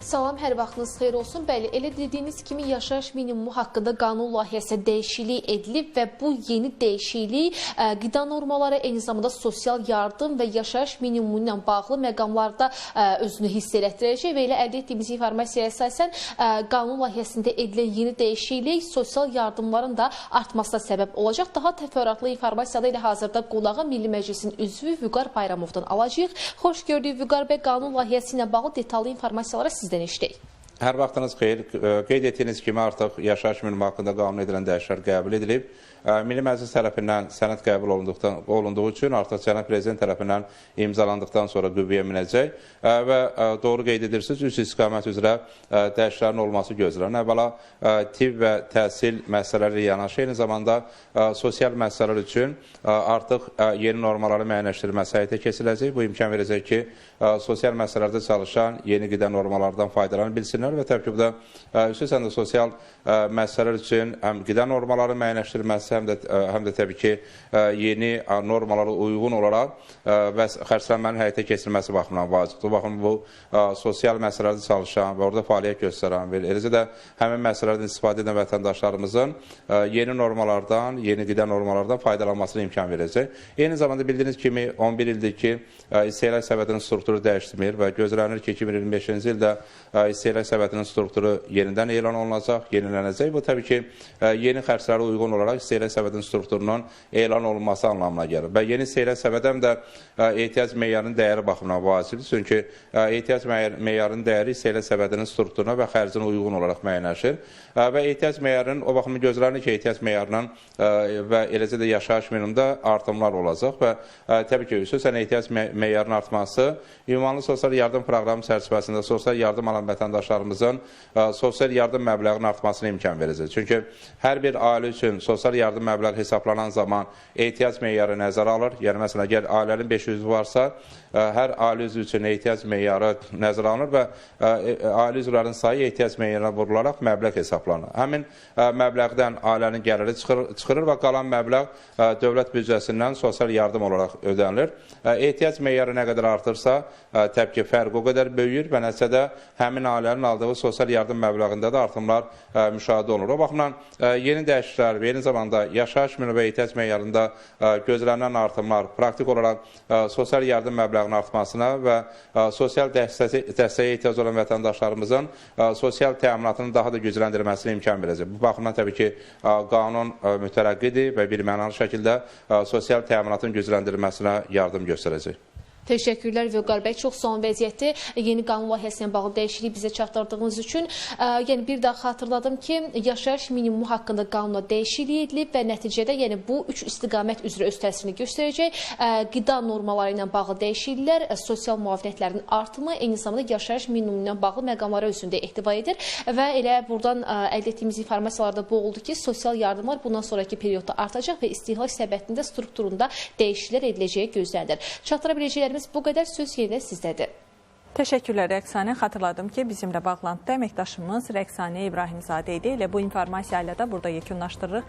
Salam, hər vaxtınız xeyir olsun. Bəli, elə dediyiniz kimi yaşayış minimumu haqqında qanun layihəsi dəyişiklik edilib və bu yeni dəyişiklik qida normaları, eyni zamanda sosial yardım və yaşayış minimumu ilə bağlı məqamlarda özünü hiss elətdirəcək və elə əldə etdiyimiz informasiyaya əsasən qanun layihəsində edilən yeni dəyişiklik sosial yardımların da artmasına səbəb olacaq. Daha təfərrüatlı informasiya ilə hazırda qonağı Milli Məclisin üzvü Vüqar Bayramovdan alacağıq. Xoş gördük Vüqar bəy, qanun layihəsi ilə bağlı detallı informasiyalara sizdən eşidək. Hər vaxtınız xeyir. Qeyd etdiyiniz kimi artıq yaşayış minimumu haqqında qanun edilən dəyişikliklər qəbul edilib. Milli Məclis tərəfindən sənəd qəbul olunduğu üçün artıq Cənab Prezident tərəfindən imzalandıqdan sonra qüvvəyə minəcək və doğru qeyd edirsiniz, üç istiqamət üzrə dəyişikliklərin olması gözlənir. Əvvəla tibb və təhsil məsələləri yanaşı, eyni zamanda sosial məsələlər üçün artıq yeni normaların müəyyənləşdirilməsi həyata keçiriləcək. Bu imkan verəcək ki, sosial məsələlərdə çalışan yeni qida normalardan faydalana bilsinlər və təbii ki, bu da xüsusən də sosial məsələlər üçün həm qida normaları müəyyənləşdirilməsi, həm də təbii ki, yeni normalara uyğun olaraq və xərclənmənin həyata keçirilməsi baxımından vacibdir. Bu baxımdan bu sosial məsələlərdə çalışan və orada fəaliyyət göstərən və eləcə də həmin məsələlərdən istifadə edən vətəndaşlarımızın yeni normalardan, yeni qida normalardan faydalanmasına imkan verəcək. Eyni zamanda bildiyiniz kimi 11 ildir ki, istehlak səbətinin strukturu dəyişdirmir və gözlənir ki, 2025-ci ildə istehlak səbətinin strukturu yenidən elan olunacaq, yenilənəcək. Bu təbii ki, yeni xərclərə uyğun olaraq istehlak səbətinin strukturunun elan olunması anlamına gəlir. Və yeni istehlak səbəti həm də ehtiyac meyarının dəyəri baxımından vacibdir. Çünki ehtiyac meyarının dəyəri istehlak səbətinin strukturuna və xərcinə uyğun olaraq müəyyənləşir. Və ehtiyac meyarının, o baxımdan gözlənir ki, ehtiyac meyarının və eləcə də yaşayış minimumunda artımlar olacaq və təbii ki, xüsusən ehtiyac meyarının artması ünvanlı sosial yardım proqramı çərçivəsində sosial yardım alan vətəndaşlarımızın sosial yardım məbləğinin artmasına imkan verəcək. Çünki hər bir ailə üçün sosial yardım məbləği hesaplanan zaman ehtiyac meyarı nəzərə alır. Yəni, məsələn, əgər ailənin 500 üzvü varsa, hər ailə üzvü üçün ehtiyac meyarı nəzərə alınır və ailə üzvlərinin sayı ehtiyac meyarına vurularaq məbləğ hesablanır. Həmin məbləğdən ailənin gəliri çıxırır və qalan məbləğ dövlət büdcəsindən sosial yardım olaraq ödənilir. Ehtiyac meyarı nə qədər artırsa, təbii ki, fərq o qədər böyüyür və nəticədə həmin ailənin aldığı sosial yardım məbləğində də artımlar müşahidə olunur. O baxımdan yeni dəyişikliklər və eyni zamanda yaşayış minimumu və ehtiyac meyarında gözlənilən artımlar praktik olaraq sosial yardım məbləğinin artmasına və sosial dəstəyə ehtiyac olan vətəndaşlarımızın sosial təminatının daha da gücləndirilməsinə imkan verəcək. Bu baxımdan təbii ki, qanun mütərəqqidir və birmənalı şəkildə sosial təminatın gücləndirilməsinə yardım göstərəcək. Təşəkkürlər Vüqar bəy. Çox son vəziyyəti yeni qanun layihəsi ilə bağlı dəyişikliyi bizə çatdırdığınız üçün. Yəni bir daha xatırladım ki, yaşayış minimumu haqqında qanuna dəyişiklik edilib və nəticədə yəni bu üç istiqamət üzrə öz təsirini göstərəcək. Qida normaları ilə bağlı dəyişikliklər, sosial müavinətlərin artımı, eyni zamanda yaşayış minimumu ilə bağlı məqamlara özündə ehtiva edir və elə buradan əldə etdiyimiz informasiyalarda bu oldu ki, sosial yardımlar bundan sonraki periodda artacaq və istehlak səbətində strukturunda dəyişikliklər ediləcəyi gözlənilir. Çatdıra biləcəklərimiz bu qədər, söz yerinə sizdədir. Təşəkkürlər Rəqsanə. Xatırladım ki, bizimlə bağlantıda əməkdaşımız Rəqsanə İbrahimzadə idi. Elə bu informasiya ilə də burada yekunlaşdırırıq.